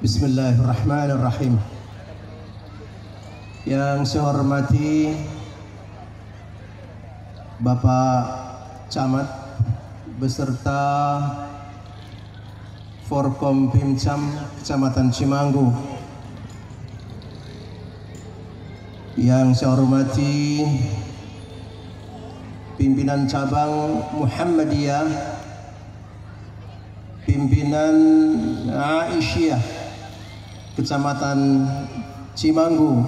Bismillahirrahmanirrahim. Yang saya hormati Bapak Camat beserta Forkom Pimcam Kecamatan Cimanggu. Yang saya hormati pimpinan cabang Muhammadiyah, pimpinan Aisyah Kecamatan Cimanggu,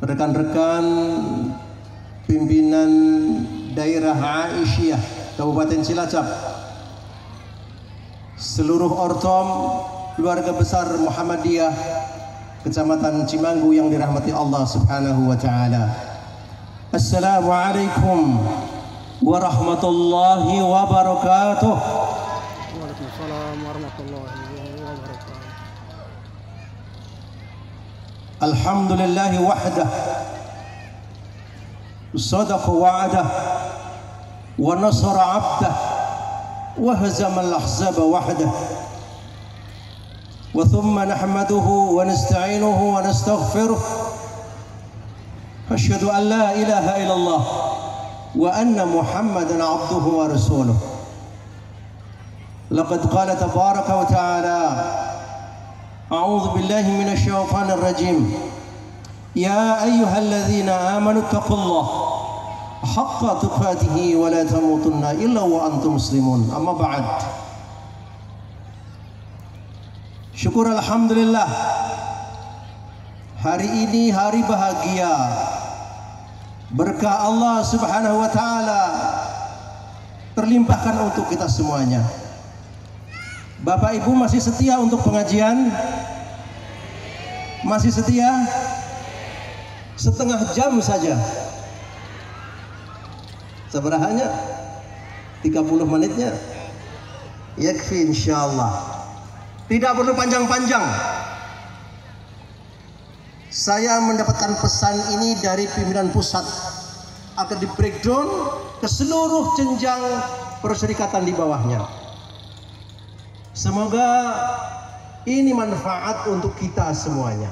rekan-rekan pimpinan daerah Aisyah Kabupaten Cilacap, seluruh ortom keluarga besar Muhammadiyah Kecamatan Cimanggu yang dirahmati Allah Subhanahu wa taala. Assalamualaikum warahmatullahi wabarakatuh. Waalaikumsalam warahmatullahi wabarakatuh. Alhamdulillahi wahdah, sadaqa wa'adah, wa nasara 'abdah, wa hazama al-ahzaba wahdah. Wa thumma nahmaduhu wa nasta'inuhu wa nastaghfiruh. Asyhadu an la ilaha illallah wa anna Muhammadan 'abduhu wa rasuluh. Laqad qala tabaraka wa ta'ala, a'udzu billahi minasy syaithanir rajim. Ya ayyuhalladzina amanu taqullaha haqqa tuqatih wa la tamutunna illa wa antum muslimun. Amma ba'd. Syukur alhamdulillah, hari ini hari bahagia, berkah Allah Subhanahu wa taala terlimpahkan untuk kita semuanya. Bapak Ibu masih setia untuk pengajian? Masih setia? Setengah jam saja. Seberahanya? 30 menitnya? Yakfi insyaallah. Tidak perlu panjang-panjang. Saya mendapatkan pesan ini dari pimpinan pusat, akan di breakdown ke seluruh jenjang perserikatan di bawahnya. Semoga ini manfaat untuk kita semuanya.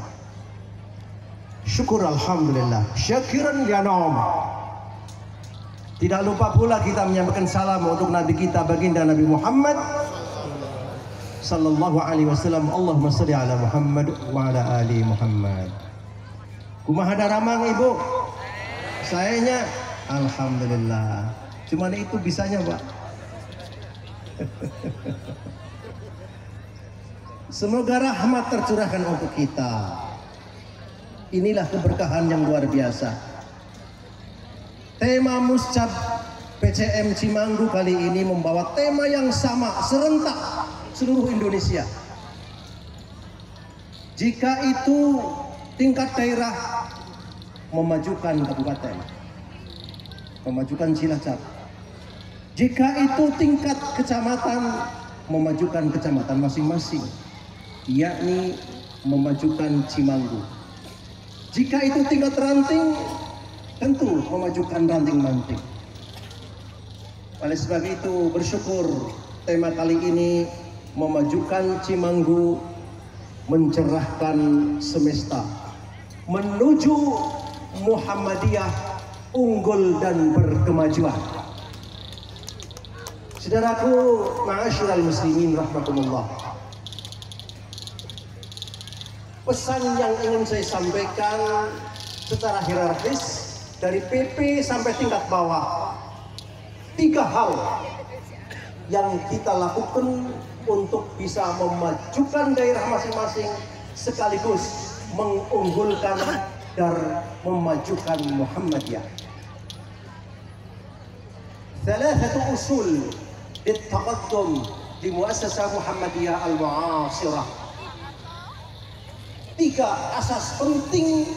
Syukur alhamdulillah, syakiran ya naum. Tidak lupa pula kita menyampaikan salam untuk Nabi kita baginda Nabi Muhammad sallallahu alaihi wasallam. Allahumma shalli ala Muhammad wa ala ali Muhammad. Kumaha daramang Ibu? Sayanya alhamdulillah. Cuman itu bisanya, Pak. Semoga rahmat tercurahkan untuk kita. Inilah keberkahan yang luar biasa. Tema Muscab PCM Cimanggu kali ini membawa tema yang sama, serentak seluruh Indonesia. Jika itu tingkat daerah, memajukan kabupaten, memajukan Cilacap. Jika itu tingkat kecamatan, memajukan kecamatan masing-masing, yakni memajukan Cimanggu. Jika itu tingkat ranting, tentu memajukan ranting-ranting. Oleh sebab itu bersyukur tema kali ini memajukan Cimanggu, mencerahkan semesta, menuju Muhammadiyah unggul dan berkemajuan. Saudaraku, ma'asyiral muslimin rahmatullah. Pesan yang ingin saya sampaikan secara hierarkis dari PP sampai tingkat bawah. 3 hal yang kita lakukan untuk bisa memajukan daerah masing-masing sekaligus mengunggulkan dan memajukan Muhammadiyah. Thalathatu usul littaqaddum di muassasah Muhammadiyah al-mu'asirah. 3 asas penting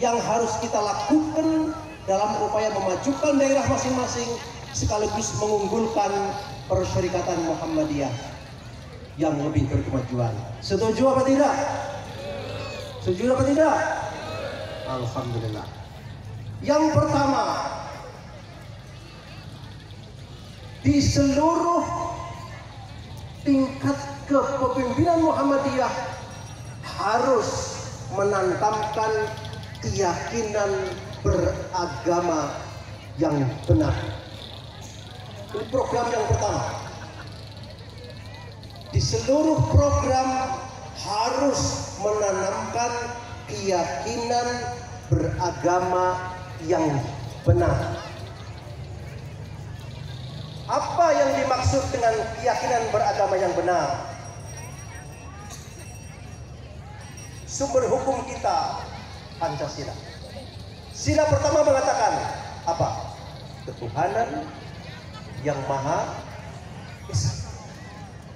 yang harus kita lakukan dalam upaya memajukan daerah masing-masing sekaligus mengunggulkan perserikatan Muhammadiyah yang lebih berkemajuan. Setuju apa tidak? Setuju apa tidak? Alhamdulillah. Yang pertama, di seluruh tingkat kepemimpinan Muhammadiyah harus menanamkan keyakinan beragama yang benar. Ini program yang pertama. Di seluruh program harus menanamkan keyakinan beragama yang benar. Apa yang dimaksud dengan keyakinan beragama yang benar? Sumber hukum kita Pancasila. Sila pertama mengatakan apa? Ketuhanan yang Maha Esa.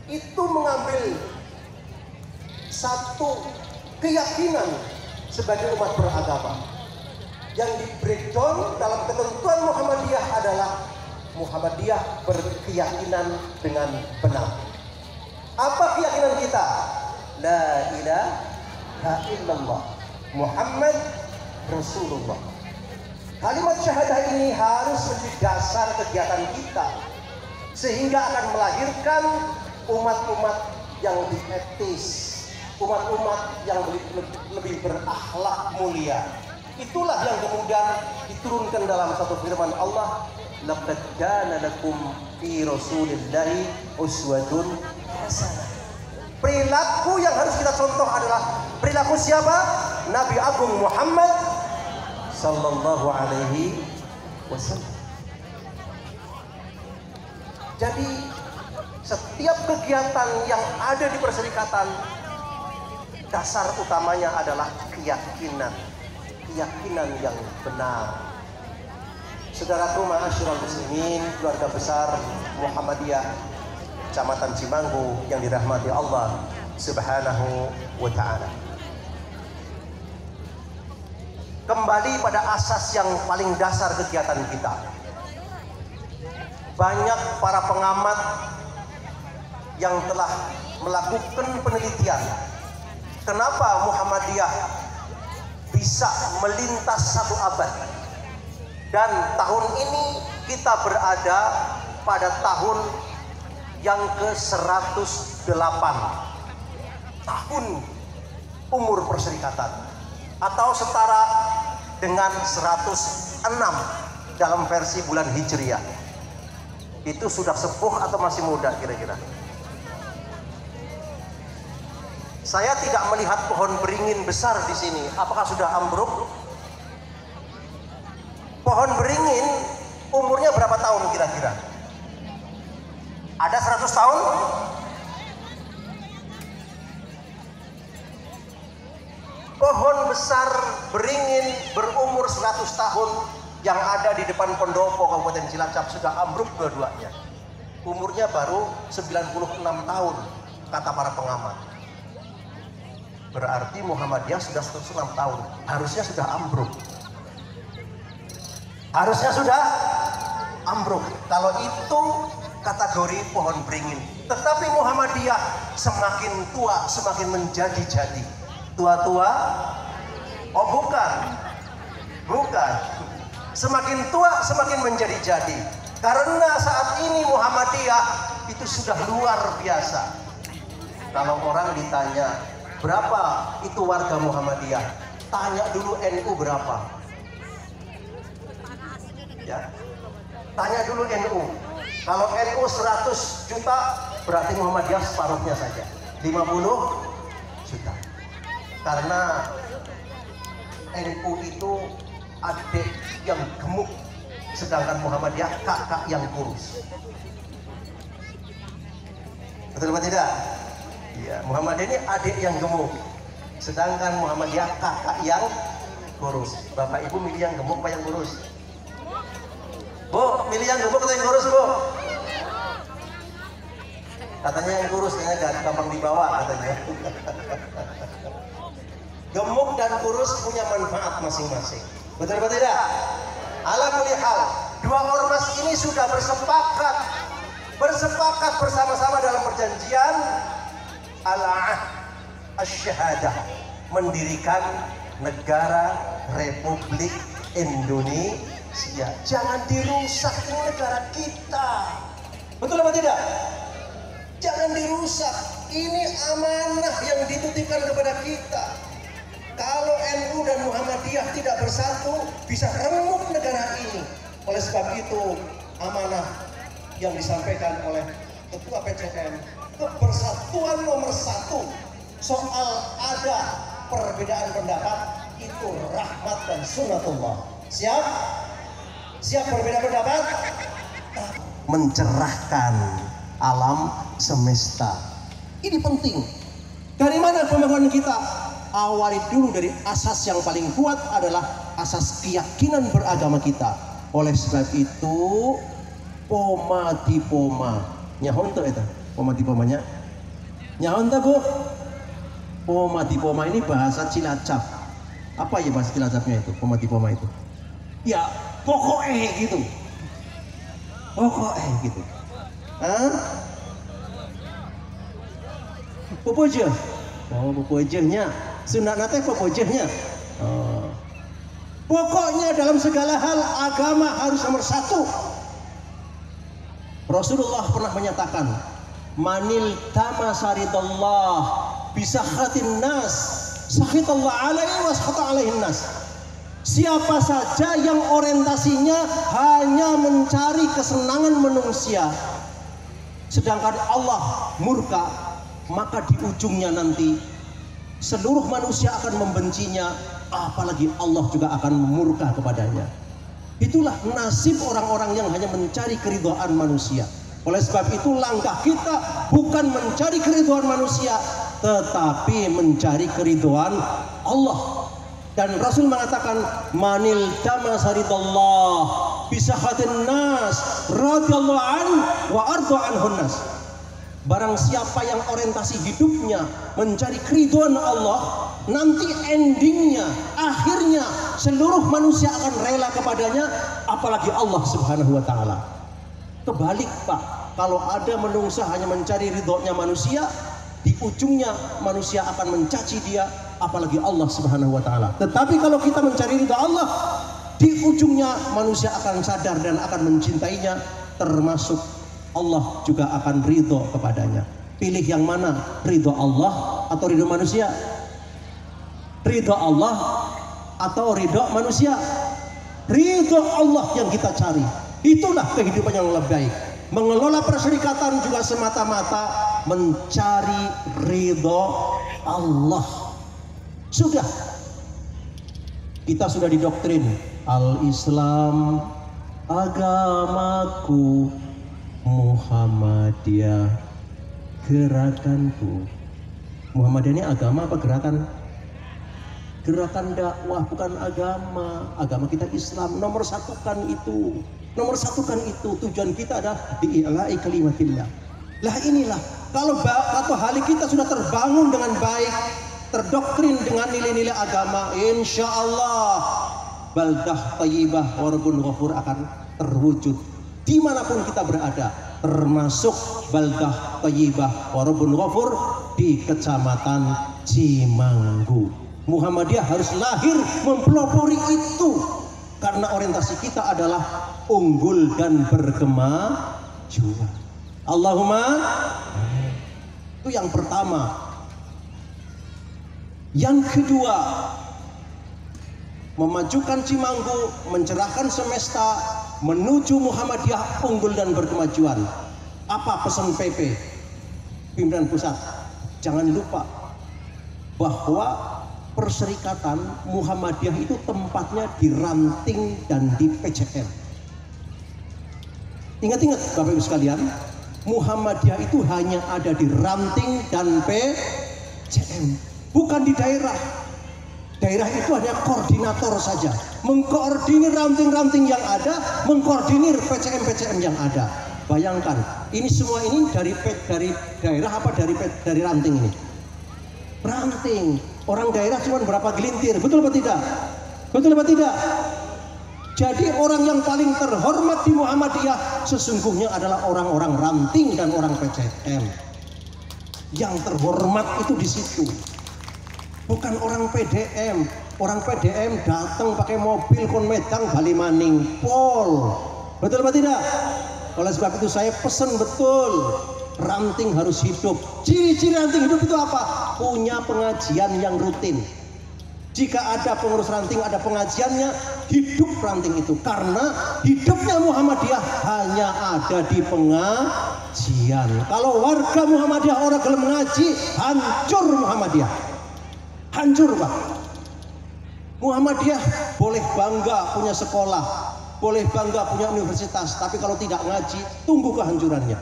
Itu mengambil satu keyakinan sebagai umat beragama. Yang di breakdown dalam ketentuan Muhammadiyah adalah Muhammadiyah berkeyakinan dengan benar. Apa keyakinan kita? La ilaha illallah Muhammad Rasulullah. Kalimat syahadah ini harus menjadi dasar kegiatan kita, sehingga akan melahirkan umat-umat yang lebih etis, umat-umat yang lebih berakhlak mulia. Itulah yang kemudian diturunkan dalam satu firman Allah, laqad kana lakum fi rasulillahi uswatun hasanah. Perilaku yang harus kita contoh adalah perilaku siapa? Nabi Agung Muhammad sallallahu alaihi wasallam. Jadi setiap kegiatan yang ada di perserikatan, dasar utamanya adalah keyakinan yang benar. Saudaraku ma'asyiral muslimin, keluarga besar Muhammadiyah Kecamatan Cimanggu yang dirahmati Allah Subhanahu wa ta'ala. Kembali pada asas yang paling dasar kegiatan kita. Banyak para pengamat yang telah melakukan penelitian kenapa Muhammadiyah bisa melintas satu abad. Dan tahun ini kita berada pada tahun yang ke-108 tahun umur perserikatan, atau setara dengan 106 dalam versi bulan Hijriah. Itu sudah sepuh atau masih muda kira-kira? Saya tidak melihat pohon beringin besar di sini. Apakah sudah ambruk? Pohon beringin umurnya berapa tahun kira-kira? Ada 100 tahun? Pohon besar beringin berumur 100 tahun yang ada di depan Pendopo Kabupaten Cilacap sudah ambruk dua-duanya. Umurnya baru 96 tahun kata para pengamat. Berarti Muhammadiyah sudah 106 tahun, harusnya sudah ambruk. Harusnya sudah ambruk. Kalau itu kategori pohon beringin. Tetapi Muhammadiyah semakin tua semakin menjadi-jadi. Tua-tua? Oh bukan. Semakin tua semakin menjadi-jadi. Karena saat ini Muhammadiyah itu sudah luar biasa. Kalau orang ditanya, berapa itu warga Muhammadiyah? Tanya dulu NU berapa? Ya. Tanya dulu NU. Kalau NU 100 juta, berarti Muhammadiyah separuhnya saja. 50 juta. Karena NU itu adik yang gemuk, sedangkan Muhammadiyah kakak yang kurus. Betul apa tidak? Iya, Muhammadiyah ini adik yang gemuk, sedangkan Muhammadiyah kakak yang kurus. Bapak Ibu milih yang gemuk apa yang kurus? Bu, milih yang gemuk atau yang kurus, Bu? Katanya yang kurus, kayaknya gampang dibawa katanya. Gemuk dan kurus punya manfaat masing-masing. Betul atau tidak? Ala kulli hal, dua ormas ini sudah bersepakat bersama-sama dalam perjanjian al-ahd asy-syahadah, mendirikan negara Republik Indonesia. Jangan dirusak, ini negara kita. Betul apa tidak? Jangan dirusak. Ini amanah yang dititipkan kepada kita. Kalau NU dan Muhammadiyah tidak bersatu, bisa remuk negara ini. Oleh sebab itu, amanah yang disampaikan oleh Ketua PCM, kebersatuan nomor 1 soal ada perbedaan pendapat itu rahmat dan sunnatullah. Siap? Siap berbeda pendapat? Mencerahkan alam semesta. Ini penting. Dari mana pembangunan kita? Awali dulu dari asas yang paling kuat adalah asas keyakinan beragama kita. Oleh sebab itu, poma di poma. Nyahon tuh itu, poma di pomanya. Nyahon tuh Bu. Poma di poma ini bahasa Cilacap. Apa ya bahasa Cilacapnya itu? Poma di poma itu. Ya, pokoknya gitu. Pokoknya gitu. Hah? Popojeh. Oh, popojehnya. Sunat nate popojehnya. Oh. Pokoknya dalam segala hal agama harus nomor 1. Rasulullah pernah menyatakan, manil tamasaridallah bisakhatin nas sakhitallah alaihi wa sakhata alaihin nas. Siapa saja yang orientasinya hanya mencari kesenangan manusia, sedangkan Allah murka, maka di ujungnya nanti seluruh manusia akan membencinya, apalagi Allah juga akan murka kepadanya. Itulah nasib orang-orang yang hanya mencari keridhaan manusia. Oleh sebab itu langkah kita bukan mencari keridhaan manusia, tetapi mencari keridhaan Allah. Dan Rasul mengatakan, manil tamasaridallah bisakhatin nas radhiyallahu an wa arda anhun nas. Barang siapa yang orientasi hidupnya mencari keridhaan Allah, nanti endingnya, akhirnya seluruh manusia akan rela kepadanya, apalagi Allah Subhanahu wa Ta'ala. Kebalik Pak, kalau ada menungsa hanya mencari ridhonya manusia, di ujungnya manusia akan mencaci dia, apalagi Allah Subhanahu wa Ta'ala. Tetapi kalau kita mencari ridha Allah, di ujungnya manusia akan sadar dan akan mencintainya, termasuk Allah juga akan ridho kepadanya. Pilih yang mana? Ridho Allah atau ridho manusia? Ridho Allah atau ridho manusia? Ridho Allah yang kita cari. Itulah kehidupan yang lebih baik. Mengelola perserikatan juga semata-mata mencari ridho Allah. Sudah. Kita sudah didoktrin. Al-Islam agamaku, Muhammadiyah gerakanku. Muhammadiyah ini agama apa gerakan? Gerakan dakwah, bukan agama. Agama kita Islam. Nomor satukan itu. Nomor satukan itu. Tujuan kita adalah bi'i'la'i kalimatillah. Lah inilah, kalau hali kita sudah terbangun dengan baik, terdoktrin dengan nilai-nilai agama, insya Allah baldah tayyibah wa rabbun ghafur akan terwujud dimanapun kita berada, termasuk baldah tayyibah wa rabbun ghafur di kecamatan Cimanggu. Muhammadiyah harus lahir mempelopori itu, karena orientasi kita adalah unggul dan berkemajuan. Allahumma, itu yang pertama. Yang kedua, memajukan Cimanggu, mencerahkan semesta, menuju Muhammadiyah unggul dan berkemajuan. Apa pesan PP pimpinan pusat? Jangan lupa bahwa perserikatan Muhammadiyah itu tempatnya di ranting dan di PCM. Ingat-ingat Bapak Ibu sekalian, Muhammadiyah itu hanya ada di ranting dan PCM, bukan di daerah. Daerah itu hanya koordinator saja, mengkoordinir ranting-ranting yang ada, mengkoordinir PCM-PCM yang ada. Bayangkan, ini semua ini dari daerah apa dari ranting ini? Ranting. Orang daerah cuma berapa gelintir, betul apa tidak? Betul apa tidak? Jadi orang yang paling terhormat di Muhammadiyah sesungguhnya adalah orang-orang ranting dan orang PCM. Yang terhormat itu di situ. Bukan orang PDM. Orang PDM datang pakai mobil kon medang bali maning pol. Betul apa tidak? Oleh sebab itu saya pesan betul, ranting harus hidup. Ciri-ciri ranting hidup itu apa? Punya pengajian yang rutin. Jika ada pengurus ranting, ada pengajiannya, hidup ranting itu. Karena hidupnya Muhammadiyah hanya ada di pengajian. Kalau warga Muhammadiyah orang gelem mengaji, hancur Muhammadiyah. Hancur, Pak. Muhammadiyah boleh bangga punya sekolah, boleh bangga punya universitas, tapi kalau tidak ngaji, tunggu kehancurannya.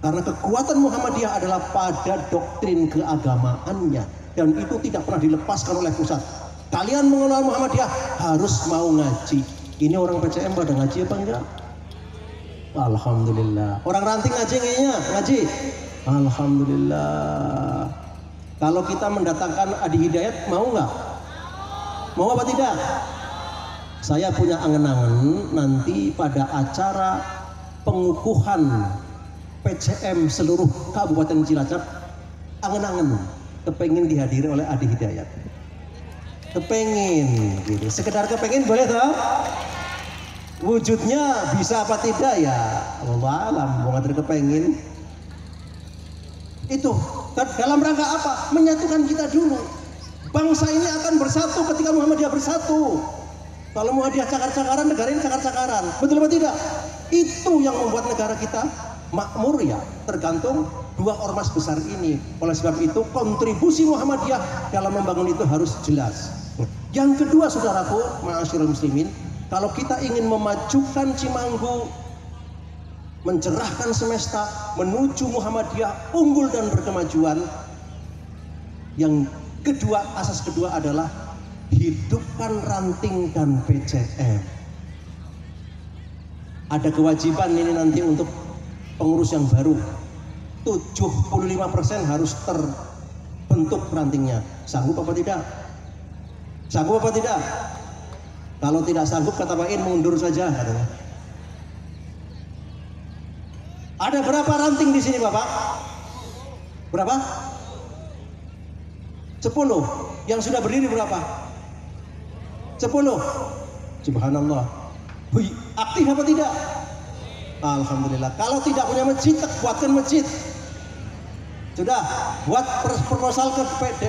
Karena kekuatan Muhammadiyah adalah pada doktrin keagamaannya, dan itu tidak pernah dilepaskan oleh pusat. Kalian mengelola Muhammadiyah harus mau ngaji. Ini orang PCM pada ngaji apa enggak? Alhamdulillah. Orang ranting ngaji kayaknya, ngaji. Alhamdulillah. Kalau kita mendatangkan Adi Hidayat, mau nggak? Mau apa tidak? Saya punya angen-angen nanti pada acara pengukuhan PCM seluruh Kabupaten Cilacap, angen-angen kepengen dihadiri oleh Adi Hidayat. Kepengen gitu, sekedar kepengen boleh toh? Wujudnya bisa apa tidak ya Allah alam, mau ngatur kepengen. Itu dalam rangka apa? Menyatukan kita dulu. Bangsa ini akan bersatu ketika Muhammadiyah bersatu. Kalau Muhammadiyah cakar-cakaran, negara ini cakar-cakaran. Betul apa tidak? Itu yang membuat negara kita makmur ya, tergantung dua ormas besar ini. Oleh sebab itu kontribusi Muhammadiyah dalam membangun itu harus jelas. Yang kedua, saudaraku, ma'asyiral muslimin, kalau kita ingin memajukan Cimanggu, mencerahkan semesta, menuju Muhammadiyah unggul dan berkemajuan, yang kedua, asas kedua adalah hidupkan ranting dan PCM. Ada kewajiban ini nanti untuk pengurus yang baru, 75% harus terbentuk rantingnya. Sanggup apa tidak? Sanggup apa tidak? Kalau tidak sanggup, kata Pak In, mundur saja katanya. Ada berapa ranting di sini, Bapak? Berapa? 10. Yang sudah berdiri berapa? 10. Subhanallah. Hui, aktif apa tidak? Alhamdulillah. Kalau tidak punya masjid, buatkan masjid. Sudah, buat proposal ke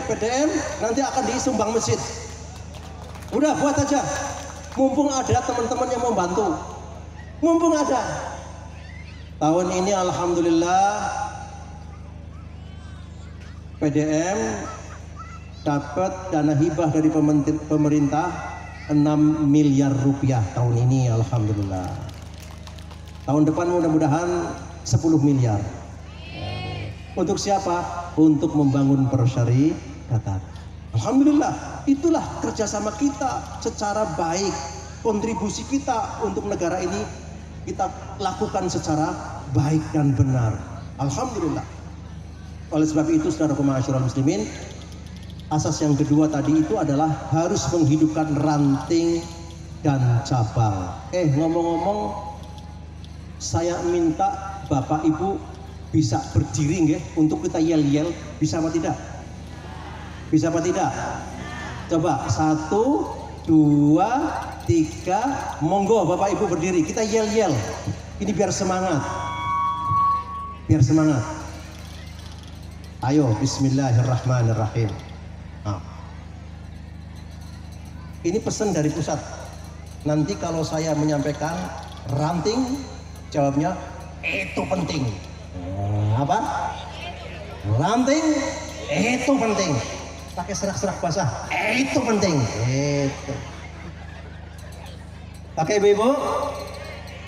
PDM, nanti akan disumbang masjid. Udah, buat aja. Mumpung ada teman-teman yang membantu. Mumpung ada. Tahun ini alhamdulillah PDM dapat dana hibah dari pemerintah 6 miliar rupiah tahun ini, alhamdulillah. Tahun depan mudah-mudahan 10 miliar. Untuk siapa? Untuk membangun persyarikatan. Alhamdulillah, itulah kerjasama kita secara baik. Kontribusi kita untuk negara ini kita lakukan secara baik dan benar. Alhamdulillah. Oleh sebab itu, saudara ma'asyiral muslimin, asas yang kedua tadi itu adalah harus menghidupkan ranting dan cabang. Ngomong-ngomong, saya minta Bapak Ibu bisa berdiri nggih untuk kita yel-yel, bisa apa tidak? Bisa apa tidak? Coba 1, 2, 3, monggo Bapak Ibu berdiri, kita yel-yel. Ini biar semangat. Biar semangat. Ayo, bismillahirrahmanirrahim. Nah. Ini pesan dari pusat. Nanti kalau saya menyampaikan ranting, jawabnya itu penting. Apa? Ranting itu penting. Pakai serak-serak basah. Itu penting. Itu. Pakai ibu-ibu.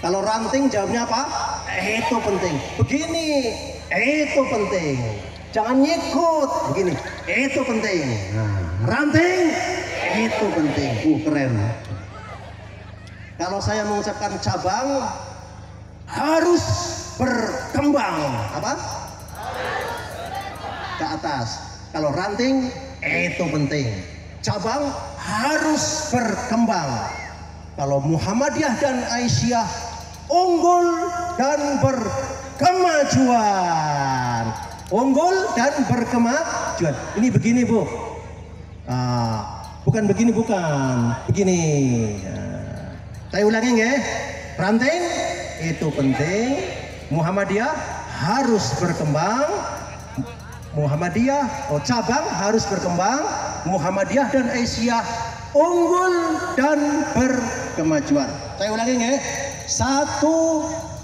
Kalau ranting jawabnya apa? Itu penting. Begini. Itu penting. Jangan ngikut. Begini. Itu penting. Nah, ranting itu penting. Keren. Kalau saya mengucapkan cabang, harus berkembang. Apa? Ke atas. Kalau ranting itu penting. Cabang harus berkembang. Kalau Muhammadiyah dan Aisyah unggul dan berkemajuan. Unggul dan berkemajuan. Ini begini, Bu. Bukan begini, bukan. Begini. Saya ulangi ya. Ranting itu penting. Muhammadiyah harus berkembang, Muhammadiyah, cabang harus berkembang, Muhammadiyah dan Aisyah unggul dan berkemajuan. Saya ulangi ya. 1,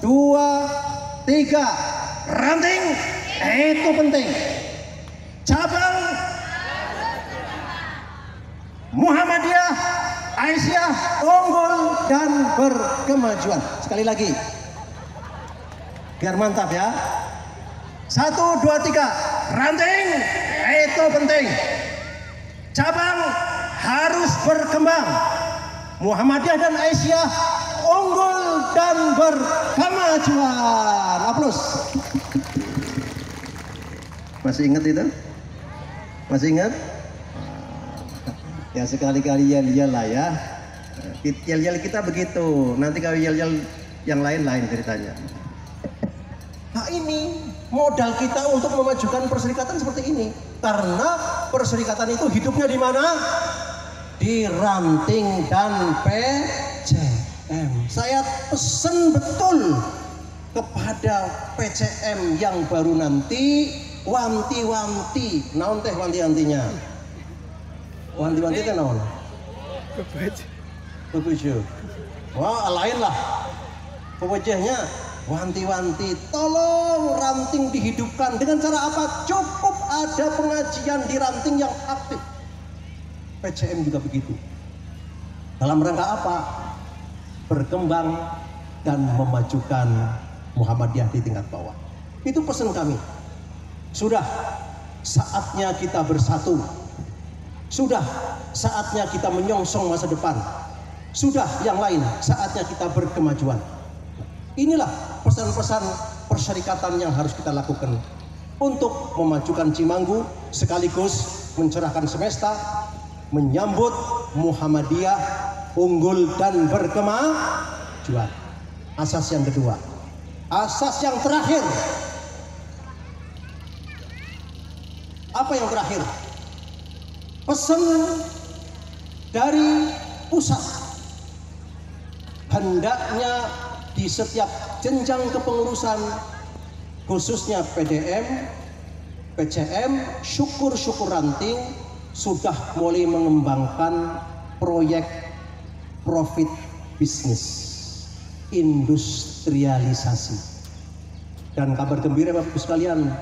2, 3. Ranting itu penting. Cabang Muhammadiyah, Aisyah unggul dan berkemajuan. Sekali lagi, biar mantap ya. 1, 2, 3. Ranting itu penting. Cabang harus berkembang. Muhammadiyah dan Aisyah unggul dan berkemajuan. Aplaus. Masih ingat itu? Masih ingat? Ya sekali-kali yel-yel lah ya. Yel-yel kita begitu. Nanti kalau yel-yel yang lain ceritanya. Nah ini modal kita untuk memajukan perserikatan seperti ini. Karena perserikatan itu hidupnya di mana? Di ranting dan PCM. Saya pesan betul kepada PCM yang baru nanti, wanti-wanti. Naon teh wanti-wantinya? Wanti-wanti teh naon? Kebejo. Wah, lain lah. Kebejanya wanti-wanti, tolong ranting dihidupkan. Dengan cara apa? Cukup ada pengajian di ranting yang aktif. PCM juga begitu. Dalam rangka apa? Berkembang dan memajukan Muhammadiyah di tingkat bawah. Itu pesan kami. Sudah saatnya kita bersatu. Sudah saatnya kita menyongsong masa depan. Sudah yang lain saatnya kita berkemajuan. Inilah pesan-pesan perserikatan yang harus kita lakukan untuk memajukan Cimanggu sekaligus mencerahkan semesta, menyambut Muhammadiyah unggul dan berkemajuan. Asas yang kedua. Asas yang terakhir. Apa yang terakhir? Pesan dari pusat. Hendaknya di setiap jenjang kepengurusan, khususnya PDM, PCM, syukur-syukur ranting sudah mulai mengembangkan proyek profit bisnis, industrialisasi. Dan kabar gembira Bapak Ibu sekalian,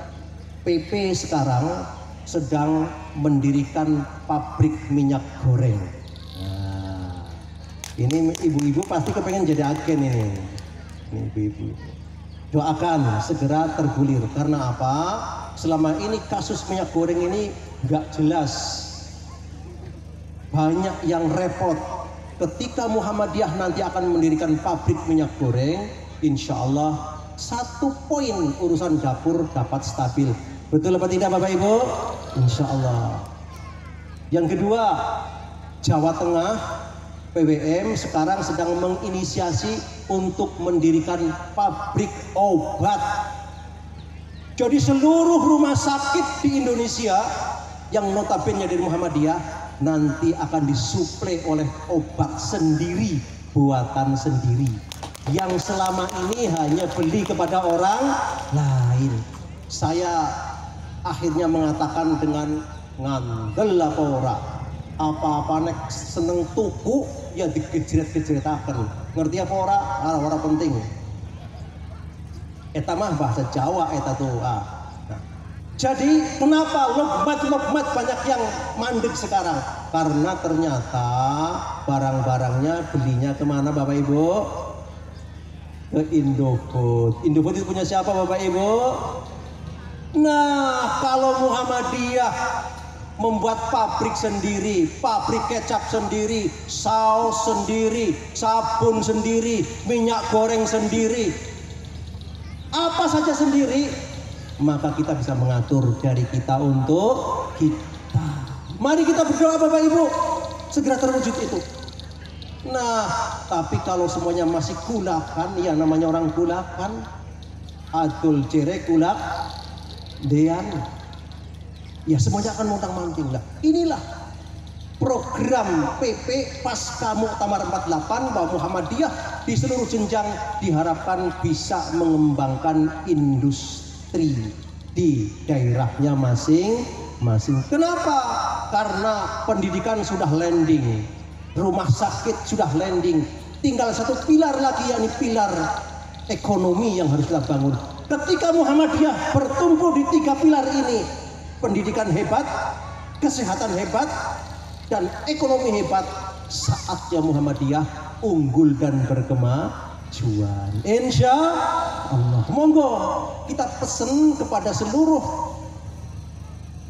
PP sekarang sedang mendirikan pabrik minyak goreng. Nah, ini ibu-ibu pasti kepengen jadi agen ini ibu-ibu. Doakan segera tergulir. Karena apa? Selama ini kasus minyak goreng ini nggak jelas, banyak yang repot. Ketika Muhammadiyah nanti akan mendirikan pabrik minyak goreng, insya Allah 1 poin urusan dapur dapat stabil. Betul apa tidak Bapak Ibu? Insya Allah. Yang kedua, Jawa Tengah PWM sekarang sedang menginisiasi untuk mendirikan pabrik obat. Jadi seluruh rumah sakit di Indonesia yang notabene dari Muhammadiyah nanti akan disuplai oleh obat sendiri, buatan sendiri, yang selama ini hanya beli kepada orang lain. Saya akhirnya mengatakan dengan ngandel apa ora, apa-apa nek seneng tuku ya digejret-gejretaken. Ngerti apa ora? Ora penting. Eta mah bahasa Jawa eta tuh. Nah, jadi kenapa lokmat banyak yang mandek sekarang? Karena ternyata barang-barangnya belinya kemana Bapak Ibu? Ke Indofood. Indofood itu punya siapa Bapak Ibu? Nah, kalau Muhammadiyah membuat pabrik sendiri, pabrik kecap sendiri, saus sendiri, sabun sendiri, minyak goreng sendiri, apa saja sendiri, maka kita bisa mengatur dari kita untuk kita. Mari kita berdoa Bapak Ibu, segera terwujud itu. Nah, tapi kalau semuanya masih kulakan, ya namanya orang kulakan, adul jere kulak dean, ya semuanya akan montang-manting lah. Inilah program PP Pasca Muktamar 48 bahwa Muhammadiyah di seluruh jenjang diharapkan bisa mengembangkan industri industri di daerahnya masing-masing. Kenapa? Karena pendidikan sudah landing, rumah sakit sudah landing, tinggal satu pilar lagi, yakni pilar ekonomi yang harus kita bangun. Ketika Muhammadiyah bertumbuh di 3 pilar ini, pendidikan hebat, kesehatan hebat, dan ekonomi hebat, saatnya Muhammadiyah unggul dan berkemajuan. Insya Allah. Monggo kita pesen kepada seluruh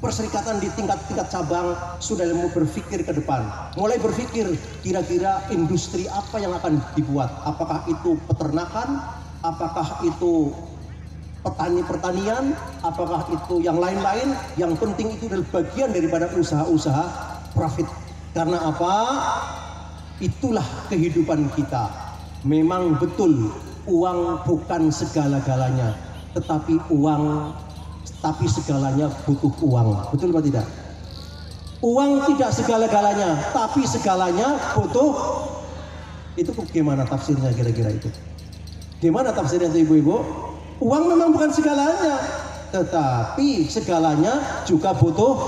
perserikatan di tingkat-tingkat cabang sudah mau berpikir ke depan, mulai berpikir kira-kira industri apa yang akan dibuat, apakah itu peternakan, apakah itu pertanian, apakah itu yang lain-lain. Yang penting itu adalah bagian daripada usaha-usaha profit. Karena apa? Itulah kehidupan kita. Memang betul uang bukan segala-galanya, tetapi segalanya butuh uang. Betul atau tidak? Uang tidak segala-galanya, tapi segalanya butuh. Itu gimana tafsirnya kira-kira itu? Gimana tafsirnya itu ibu-ibu? Uang memang bukan segalanya, tetapi segalanya juga butuh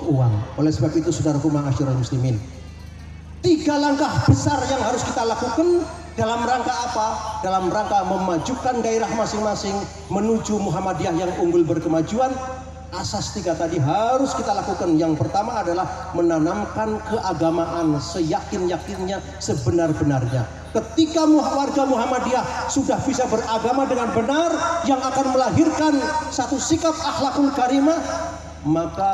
uang. Oleh sebab itu saudaraku ma'asyiral muslimin, 3 langkah besar yang harus kita lakukan dalam rangka apa? Dalam rangka memajukan daerah masing-masing menuju Muhammadiyah yang unggul berkemajuan. Asas 3 tadi harus kita lakukan. Yang pertama adalah menanamkan keagamaan seyakin-yakinnya, sebenar-benarnya. Ketika warga Muhammadiyah sudah bisa beragama dengan benar, yang akan melahirkan satu sikap akhlakul karimah, maka